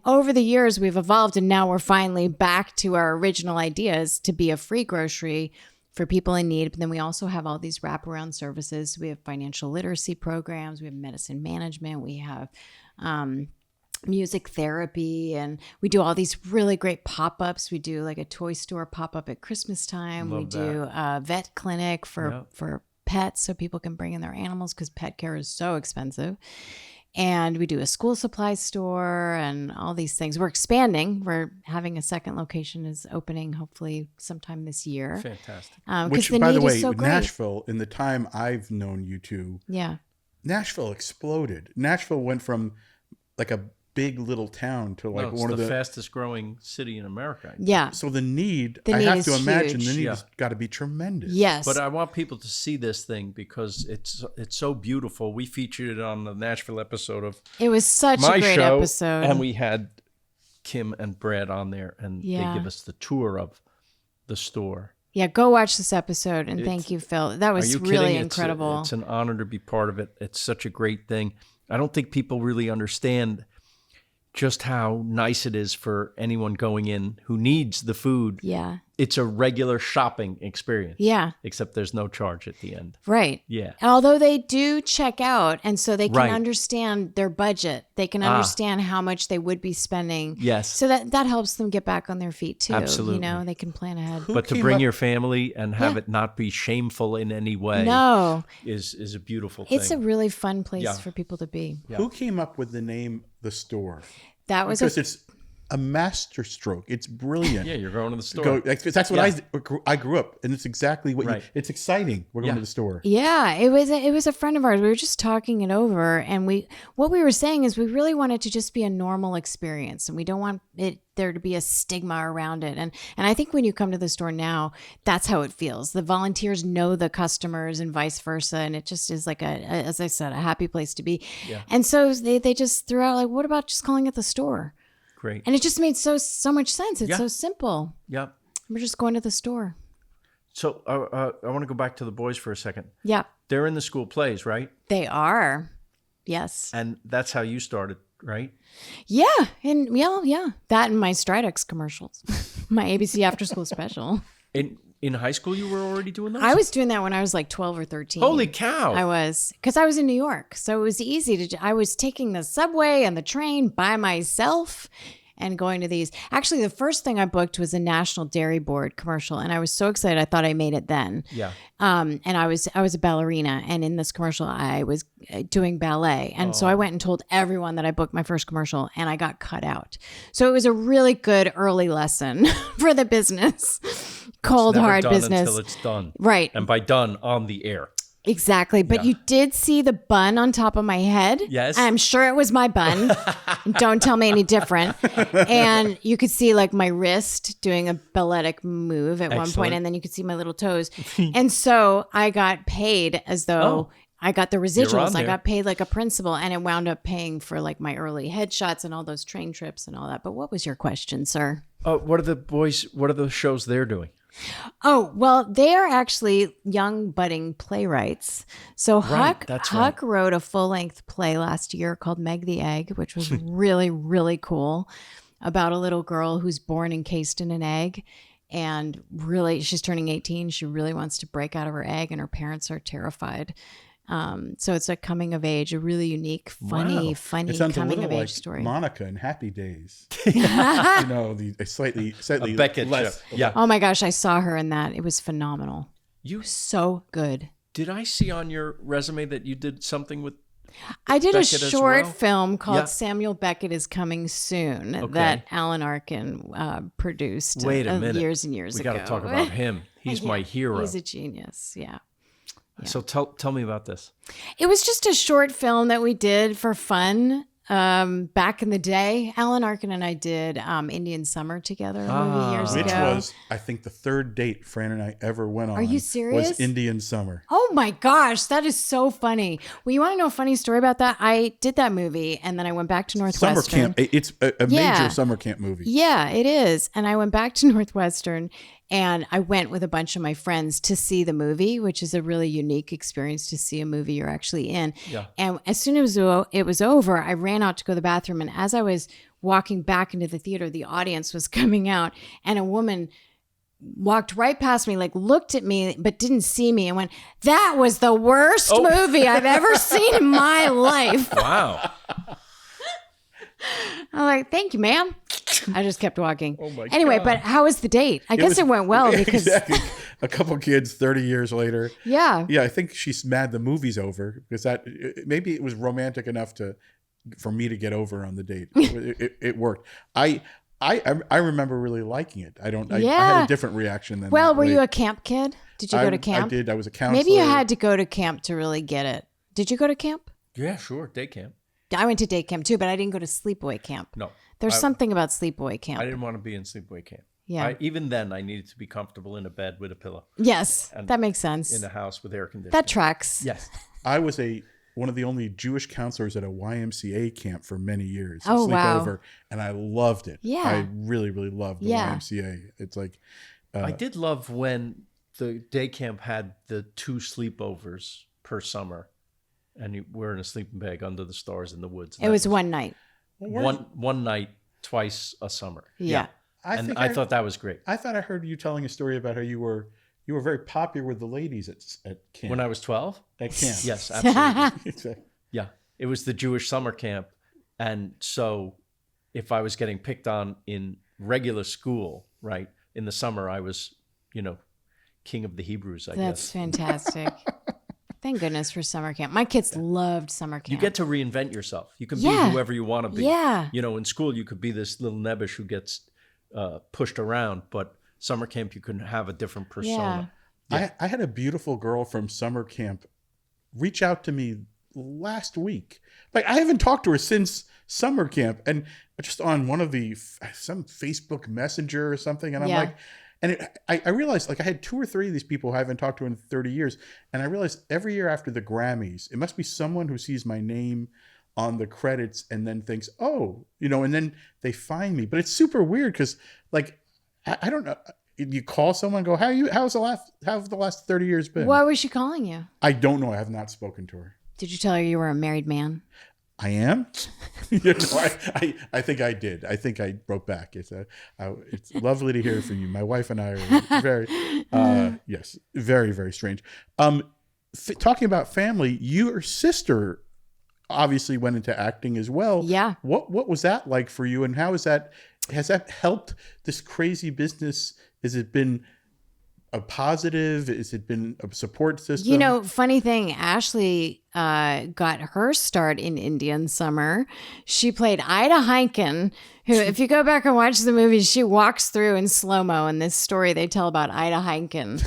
over the years, we've evolved. And now we're finally back to our original ideas to be a free grocery for people in need. But then we also have all these wraparound services. We have financial literacy programs. We have medicine management. We have music therapy, and we do all these really great pop-ups. We do like a toy store pop-up at Christmas time. We do a vet clinic for pets so people can bring in their animals because pet care is so expensive. And we do a school supply store and all these things. We're expanding. We're having a second location is opening hopefully sometime this year. Fantastic. Which, by the way, Nashville, in the time I've known you two, Nashville exploded. Nashville went from like a big little town to like one of the fastest growing city in America. Yeah. So the need I have to imagine huge. The need has got to be tremendous. Yes. But I want people to see this thing because it's so beautiful. We featured it on the Nashville episode of It was such a great episode. And we had Kim and Brad on there and they give us the tour of the store. Yeah, go watch this episode and thank you, Phil. That was really incredible. It's an honor to be part of it. It's such a great thing. I don't think people really understand just how nice it is for anyone going in who needs the food. Yeah. It's a regular shopping experience. Yeah. Except there's no charge at the end. Right. Yeah. Although they do check out, and so they can understand their budget. They can understand how much they would be spending. Yes. So that helps them get back on their feet too. Absolutely. You know, they can plan ahead. But to bring your family and have it not be shameful in any way is a beautiful thing. It's a really fun place for people to be. Yeah. Who came up with the name The Store? That was because it's a master stroke. It's brilliant. Yeah, you're going to the store. That's what I grew up, and it's exactly what it's exciting. We're going to the store. Yeah, it was a friend of ours. We were just talking it over, and what we were saying is we really want it to just be a normal experience, and we don't want there to be a stigma around it. And I think when you come to the store now, that's how it feels. The volunteers know the customers and vice versa, and it just is like as I said, a happy place to be. Yeah. And so they just threw out like, what about just calling it the store? Great. And it just made so much sense. It's so simple. Yeah. We're just going to the store. So I want to go back to the boys for a second. Yeah. They're in the school plays, right? They are. Yes. And that's how you started, right? Yeah. And yeah. That and my Stridex commercials. My ABC after school special. In high school, you were already doing those? I was doing that when I was like 12 or 13. Holy cow. I was. Because I was in New York. So it was easy to... I was taking the subway and the train by myself and going to these. Actually, the first thing I booked was a National Dairy Board commercial. And I was so excited. I thought I made it then. Yeah. And I was a ballerina. And in this commercial, I was doing ballet. And so I went and told everyone that I booked my first commercial and I got cut out. So it was a really good early lesson for the business. Cold, hard business. Until it's done. Right. And by done, on the air. Exactly. But you did see the bun on top of my head. Yes. I'm sure it was my bun. Don't tell me any different. And you could see like my wrist doing a balletic move at one point, and then you could see my little toes. And so I got paid as though I got the residuals. I got paid like a principal, and it wound up paying for like my early headshots and all those train trips and all that. But what was your question, sir? What are the shows they're doing? Oh, well, they are actually young budding playwrights. So Huck wrote a full-length play last year called Meg the Egg, which was really, really cool, about a little girl who's born encased in an egg. And really, she's turning 18. She really wants to break out of her egg, and her parents are terrified. So it's a coming of age, a really unique, funny coming of age story. Monica in Happy Days. The slightly Beckett less. Show. Yeah. Oh my gosh, I saw her in that. It was phenomenal. So good. Did I see on your resume that you did something with? I did Beckett a short well? film called Samuel Beckett is Coming Soon that Alan Arkin produced. Wait a minute. Years and years ago. We got to talk about him. He's my hero. He's a genius. Yeah. So tell me about this. It was just a short film that we did for fun back in the day. Alan Arkin and I did Indian Summer together a movie years ago. Which was, I think, the third date Fran and I ever went on. Are you serious? Was Indian Summer. Oh my gosh, that is so funny. Well, you want to know a funny story about that? I did that movie and then I went back to Northwestern. Summer camp. It's a major summer camp movie. Yeah, it is. And I went back to Northwestern and I went with a bunch of my friends to see the movie, which is a really unique experience to see a movie you're actually in. Yeah. And as soon as it was over, I ran out to go to the bathroom. And as I was walking back into the theater, the audience was coming out and a woman walked right past me, like looked at me, but didn't see me and went, "That was the worst movie I've ever seen in my life." Wow. I'm like, "Thank you, ma'am." I just kept walking. Oh my anyway, God. but how was the date? I guess it went well because exactly. A couple kids 30 years later. Yeah. Yeah, I think she's mad the movie's over because maybe it was romantic enough for me to get over on the date. It worked. I remember really liking it. I had a different reaction than. Well, were you a camp kid? Did you go to camp? I did. I was a counselor. Maybe you had to go to camp to really get it. Did you go to camp? Yeah, sure. Day camp. I went to day camp too, but I didn't go to sleepaway camp. No. There's something about sleepaway camp. I didn't want to be in sleepaway camp. Yeah. Even then, I needed to be comfortable in a bed with a pillow. Yes, that makes sense. In a house with air conditioning. That tracks. Yes. I was one of the only Jewish counselors at a YMCA camp for many years. Oh, sleepover, wow. And I loved it. Yeah. I really, really loved the YMCA. It's like... I did love when the day camp had the 2 sleepovers per summer. And you were in a sleeping bag under the stars in the woods. It was one night. One night, twice a summer. Yeah. I thought that was great. I thought I heard you telling a story about how you were very popular with the ladies at camp. When I was 12? At camp. Yes, absolutely. Yeah. It was the Jewish summer camp. And so if I was getting picked on in regular school, right, in the summer, I was, king of the Hebrews, I guess. That's fantastic. Thank goodness for summer camp. My kids loved summer camp. You get to reinvent yourself. You can be Yeah. whoever you want to be. Yeah. You know, in school, you could be this little nebbish who gets pushed around, but summer camp, you can have a different persona. I had a beautiful girl from summer camp reach out to me last week. Like, I haven't talked to her since summer camp, and just on one of some Facebook Messenger or something. And I'm like, and I realized, like, I had 2 or 3 of these people who I haven't talked to in 30 years. And I realized every year after the Grammys, it must be someone who sees my name on the credits and then thinks, oh, you know, and then they find me. But it's super weird because, like, I don't know. You call someone and go, how's the last 30 years been? Why was she calling you? I don't know. I have not spoken to her. Did you tell her you were a married man? I am. You know, I think I did. I think I wrote back. It's lovely to hear from you. My wife and I are very, yes, very, very strange. Talking about family, your sister obviously went into acting as well. Yeah. What was that like for you, and has that helped this crazy business? Has it been a positive? Has it been a support system? You know, funny thing, Ashley got her start in Indian Summer. She played Ida Heinken, who, if you go back and watch the movie, she walks through in slow-mo in this story they tell about Ida Heinken.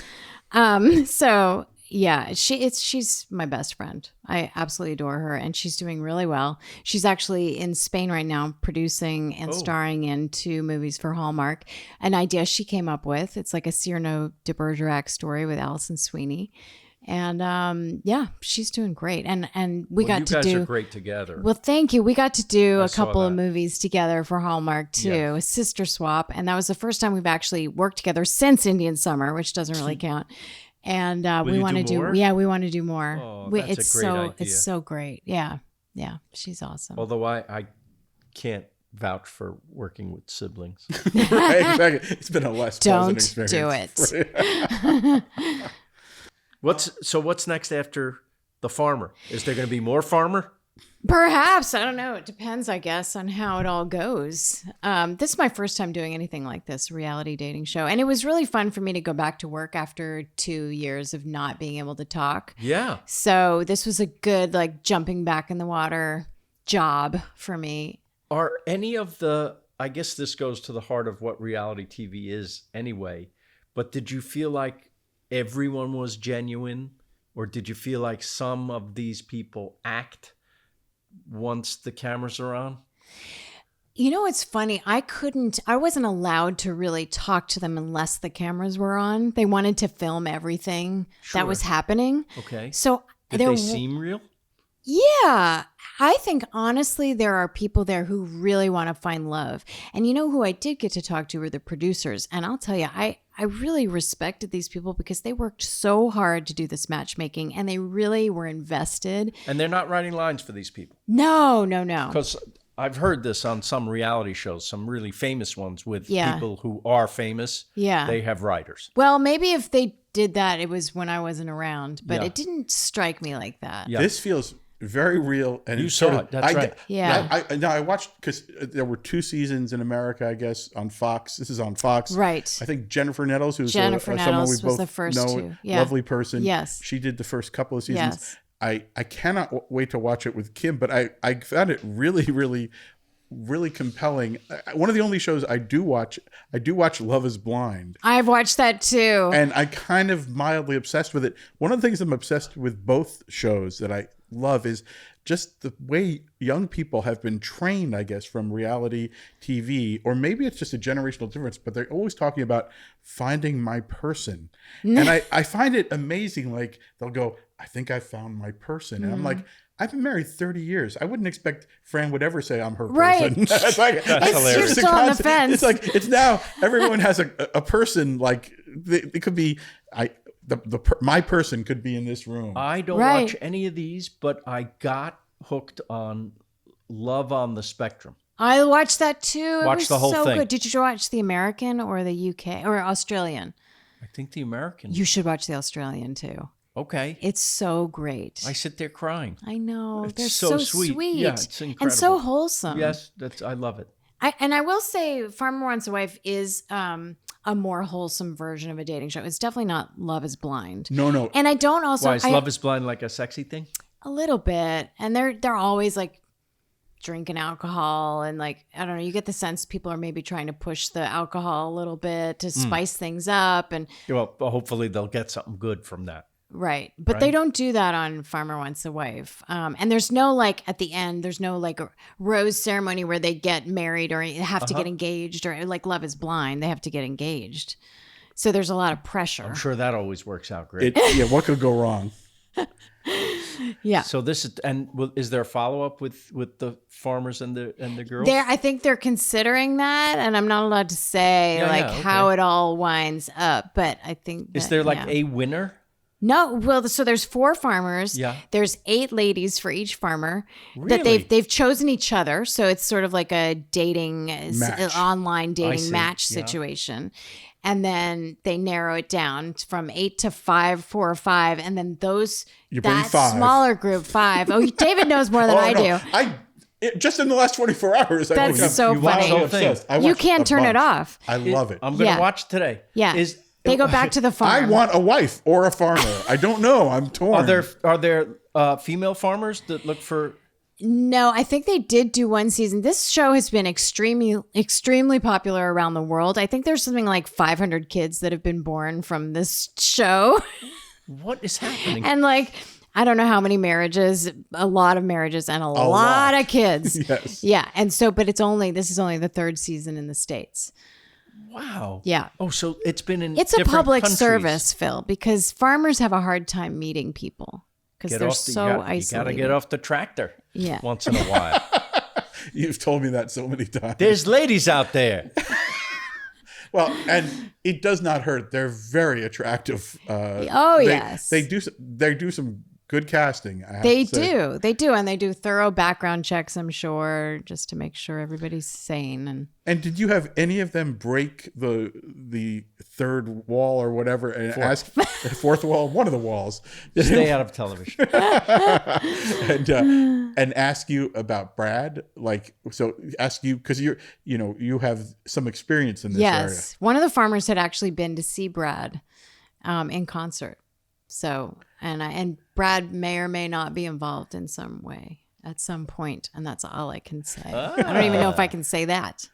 So yeah, she's my best friend. I absolutely adore her, and she's doing really well. She's actually in Spain right now, producing and starring in 2 movies for Hallmark. An idea she came up with. It's like a Cyrano de Bergerac story with Alison Sweeney, and yeah, she's doing great. And we got to do. You guys are great together. Well, thank you. We got to do a saw couple of that. movies together for Hallmark too, a sister swap, and that was the first time we've actually worked together since Indian Summer, which doesn't really count. And we want to do more? we want to do more. Oh, It's that's a great idea. It's so great. Yeah. She's awesome. Although I can't vouch for working with siblings. Right, exactly. It's been a less pleasant Don't experience. do it. What's next after The Farmer? Is there going to be more Farmer? Perhaps. I don't know. It depends, I guess, on how it all goes. This is my first time doing anything like this, reality dating show. And it was really fun for me to go back to work after 2 years of not being able to talk. Yeah. So this was a good, like, jumping back in the water job for me. Are any of the, I guess this goes to the heart of what reality TV is anyway, but did you feel like everyone was genuine, or did you feel like some of these people act once the cameras are on? You know, it's funny. I wasn't allowed to really talk to them unless the cameras were on. They wanted to film everything that was happening. Okay. So Did they seem real? Yeah. I think honestly, there are people there who really want to find love. And you know who I did get to talk to were the producers. And I'll tell you, I really respected these people because they worked so hard to do this matchmaking, and they really were invested. And they're not writing lines for these people? No. Because I've heard this on some reality shows, some really famous ones with people who are famous. Yeah. They have writers. Well, maybe if they did that, it was when I wasn't around, but it didn't strike me like that. Yeah. This feels very real, and You saw it. That's right. Yeah. I watched, because there were 2 seasons in America, I guess, on Fox. This is on Fox, Right. I think Jennifer Nettles, who's someone we Nettles was both the first know, 2. Yeah. lovely person. Yes. She did the first couple of seasons. Yes. I cannot wait to watch it with Kim, but I found it really, really, really compelling. One of the only shows I do watch Love is Blind. I've watched that too. And I kind of mildly obsessed with it. One of the things I'm obsessed with both shows that I love is just the way young people have been trained, I guess, from reality TV, or maybe it's just a generational difference, but they're always talking about finding my person. And I find it amazing. Like, they'll go, I think I found my person. And I'm like, I've been married 30 years. I wouldn't expect Fran would ever say I'm her Right. person. It's like, That's hilarious. You're still on the fence. It's like, it's now everyone has a person. Like, it could be, my person could be in this room. I don't watch any of these, but I got hooked on Love on the Spectrum. I watched that too. It Watch was the whole so thing. good. Did you watch the American or the UK or Australian? I think the American. You should watch the Australian too. Okay. It's so great. I sit there crying. I know. It's They're so so sweet. sweet. Yeah, it's incredible. And so wholesome. Yes, I love it. I will say Farmer Wants a Wife is a more wholesome version of a dating show. It's definitely not Love is Blind. No. And I don't also... Why, is Love is Blind like a sexy thing? A little bit. And they're always like drinking alcohol and like, I don't know, you get the sense people are maybe trying to push the alcohol a little bit to spice things up. And Well, hopefully they'll get something good from that. right. But they don't do that on Farmer Wants a Wife. And there's no like at the end, there's no like a rose ceremony where they get married or have to get engaged, or like Love is Blind, they have to get engaged. So there's a lot of pressure. I'm sure that always works out great. What could go wrong? Yeah. So this is, and is there a follow up with the farmers and the girls? I think they're considering that, and I'm not allowed to say how it all winds up. But I think is there like a winner? No, well, so there's 4 farmers. Yeah. There's 8 ladies for each farmer that Really? they've chosen each other. So it's sort of like a dating online dating see. match Yeah. situation. And then they narrow it down from 8 to 5, 4 or 5, and then You bring that 5. smaller group 5. Oh, David knows more than I do. Just in the last 24 hours, That's I so you watched funny. the whole thing. I You watched can't a turn it bunch. off. I love it. I'm going to Yeah. watch today. Yeah. They go back to the farm. I want a wife or a farmer. I don't know. I'm torn. Are there female farmers that look for? No, I think they did do one season. This show has been extremely popular around the world. I think there's something like 500 kids that have been born from this show. What is happening? And like, I don't know how many marriages, a lot of marriages and a lot of kids. Yes. Yeah. And so, but this is only the 3rd season in the States. Wow. Yeah. Oh, so it's been in. It's a different public countries. service, Phil, because farmers have a hard time meeting people because they're so isolated. You got to get off the tractor. Yeah. Once in a while. You've told me that so many times. There's ladies out there. Well, and it does not hurt. They're very attractive. Yes. They do some good casting. I have They to say. do. And they do thorough background checks, I'm sure, just to make sure everybody's sane. And did you have any of them break the 3rd wall or whatever and ask 4th wall, one of the walls, Stay out of television. and ask you about Brad? Like, so ask you because you have some experience in this area. Yes. One of the farmers had actually been to see Brad in concert. So, and Brad may or may not be involved in some way at some point, and that's all I can say. I don't even know if I can say that.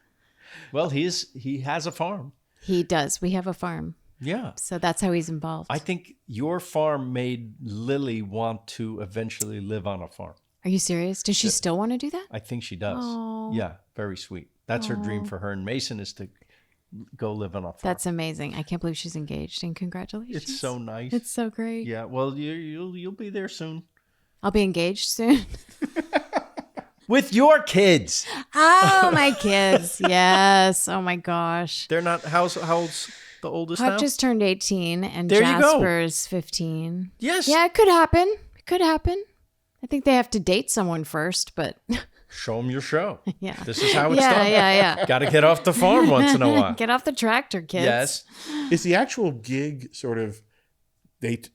Well, he has a farm. He does. We have a farm. Yeah. So that's how he's involved. I think your farm made Lily want to eventually live on a farm. Are you serious? Does she still want to do that? I think she does. Oh. Yeah, very sweet. That's her dream for her and Mason is to go live on a farm. That's amazing. I can't believe she's engaged, and congratulations. It's so nice. It's so great. Yeah, well, you'll be there soon. I'll be engaged soon. With your kids. Oh, my kids. Yes. Oh, my gosh. They're not, how old's the oldest now? Huck just turned 18 and There you go. Jasper's 15. Yes. Yeah, it could happen. It could happen. I think they have to date someone first, but Show them your show. yeah. This is how it's done. Yeah. Got to get off the farm once in a while. Get off the tractor, kids. Yes. Is the actual gig sort of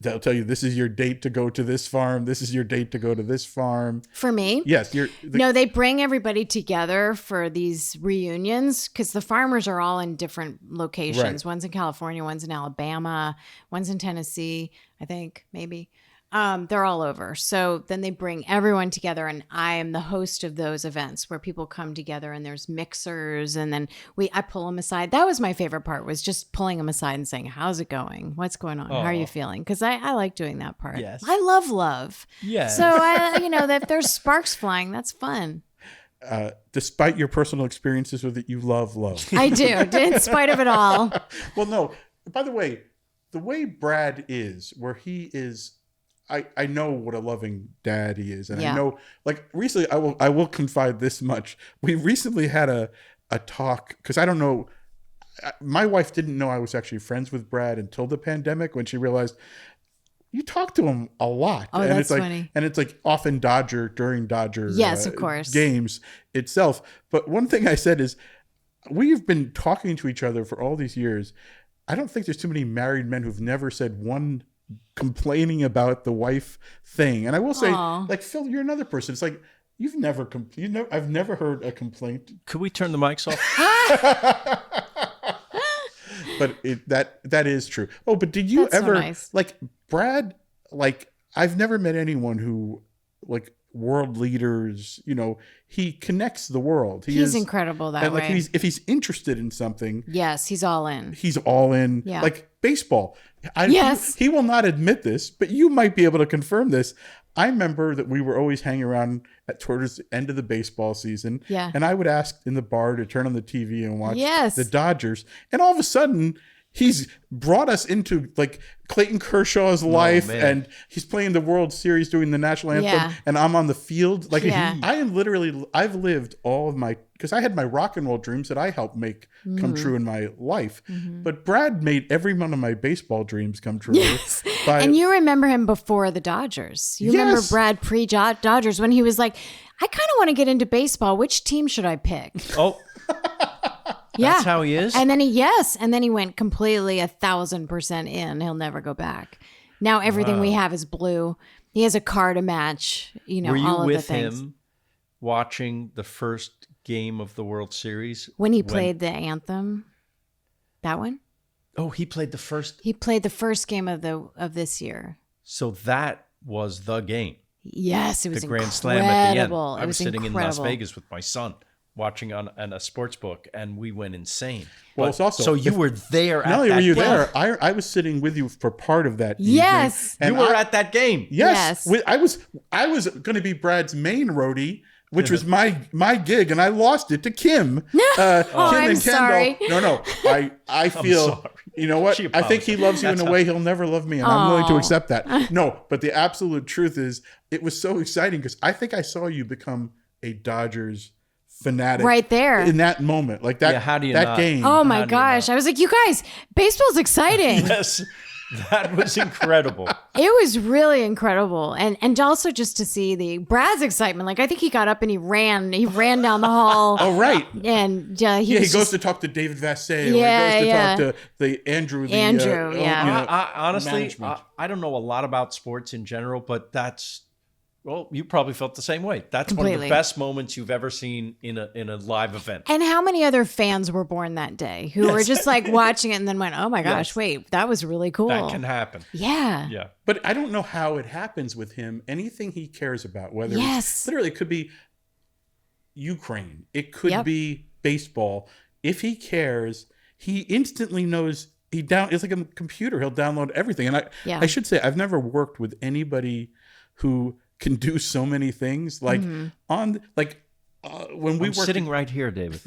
they'll tell you this is your date to go to this farm, this is your date to go to this farm? For me? Yes, No, they bring everybody together for these reunions because the farmers are all in different locations. Right. One's in California, one's in Alabama, one's in Tennessee, I think, maybe. They're all over. So then they bring everyone together, and I am the host of those events where people come together and there's mixers, and then I pull them aside. That was my favorite part, was just pulling them aside and saying, how's it going? What's going on? How are you feeling? Because I like doing that part. Yes. I love. Yes. So if there's sparks flying, that's fun. Despite your personal experiences with it, you love love. I do, in spite of it all. Well, no. By the way Brad is, where he is, I know what a loving dad he is. And Yeah. I know, like, recently, I will confide this much. We recently had a talk, because I don't know, my wife didn't know I was actually friends with Brad until the pandemic, when she realized you talk to him a lot. Oh, and that's it's like, funny. And it's like often during Dodger Yes, of course. games itself. But one thing I said is, we've been talking to each other for all these years. I don't think there's too many married men who've never said one complaining about the wife thing. And I will say, Aw. like, Phil, you're another person. It's like, I've never heard a complaint. Could we turn the mics off? but that is true. Oh, but did you That's so ever nice. like Brad? Like, I've never met anyone who like world leaders. You know, he connects the world. He's incredible that and like way. if he's interested in something, Yes, he's all in. he's all in. Yeah. Like baseball. Yes. He will not admit this, but you might be able to confirm this. I remember that we were always hanging around towards the end of the baseball season. Yeah. And I would ask in the bar to turn on the TV and watch Yes. the Dodgers. And all of a sudden, he's brought us into like Clayton Kershaw's life, man. and he's playing the World Series doing the national anthem, Yeah. and I'm on the field. Like Yeah. I've lived all of my, because I had my rock and roll dreams that I helped make come true in my life. But Brad made every one of my baseball dreams come true. Yes. by- And you remember him before the Dodgers. You remember Yes. Brad pre-Dodgers when he was like, I kind of want to get into baseball. Which team should I pick? Oh, Yeah. that's how he is? And then he went completely 1,000% in. He'll never go back. Now everything we have is blue. He has a car to match, you know, were you all of the with things. him watching the first game of the World Series? When he played the anthem, that one? Oh, he played the first. He played the first game of this year. So that was the game. Yes, it was The Grand incredible. Slam at the end. It I was sitting incredible. in Las Vegas with my son watching on a sports book, and we went insane. Well, But- it's also- so you were there at not only that were you game. there, I was sitting with you for part of that evening. Yes. And You were at that game. Yes. Yes. I was going to be Brad's main roadie, which was my gig, and I lost it to Kim. Kim I'm and sorry. Kendall. No. I feel, sorry. you know what? She I think he loves you in a way he'll never love me, and I'm willing to accept that. No, but the absolute truth is, it was so exciting because I think I saw you become a Dodgers fanatic Right there. in that moment, like that. Yeah, how do you that not? game? Oh How my do you gosh. know? I was like, you guys, baseball's exciting. Yes, that was incredible. It was really incredible. And also just to see the Brad's excitement. Like I think he got up and he ran down the hall. Oh right. And He was goes just, to talk to David Vassay. Yeah, or he goes to yeah. talk to the Andrew. yeah. you know, Honestly, management. I don't know a lot about sports in general, but well, you probably felt the same way. That's one of Completely. the best moments you've ever seen in a live event. And how many other fans were born that day who were just like watching it and then went, oh my gosh, Yes. wait, that was really cool. That can happen. Yeah. Yeah. But I don't know how it happens with him. Anything he cares about, whether Yes. it's literally, it could be Ukraine, it could Yep. be baseball. If he cares, he instantly knows. It's like a computer. He'll download everything. And Yeah. I should say, I've never worked with anybody who can do so many things. Like when we I'm worked, sitting right here, David.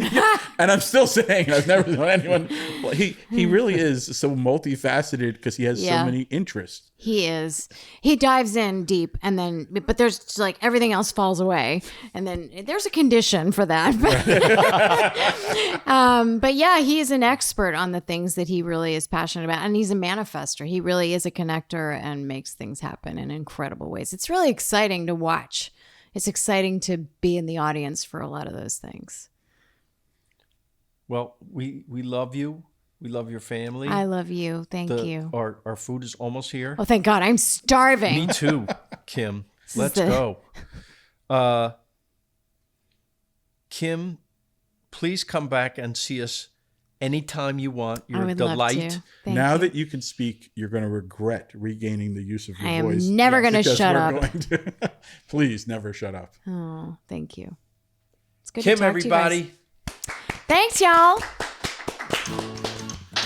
and I'm still saying I've never known anyone. Well, he really is so multifaceted because he has Yeah. so many interests. He is. He dives in deep and then, but there's like everything else falls away. And then there's a condition for that. But yeah, he is an expert on the things that he really is passionate about. And he's a manifester. He really is a connector and makes things happen in incredible ways. It's really exciting to watch. It's exciting to be in the audience for a lot of those things. Well, we love you. We love your family. I love you. Thank you. Our food is almost here. Oh, thank God. I'm starving. Me too, Kim. is Let's the- go. Kim, please come back and see us anytime you want. You're I a would delight. love to. Thank Now you. that you can speak, you're going to regret regaining the use of your I am voice. never gonna because shut we're up. going to- please never shut up. Oh, thank you. It's good Kim, to talk to you guys. everybody. Thanks, y'all.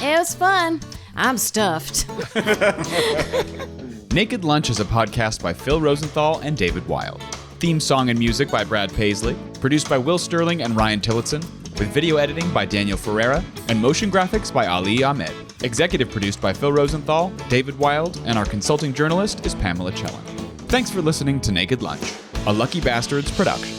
It was fun. I'm stuffed. Naked Lunch is a podcast by Phil Rosenthal and David Wild. Theme song and music by Brad Paisley. Produced by Will Sterling and Ryan Tillotson. With video editing by Daniel Ferreira. And motion graphics by Ali Ahmed. Executive produced by Phil Rosenthal, David Wild, and our consulting journalist is Pamela Chellan. Thanks for listening to Naked Lunch, a Lucky Bastards production.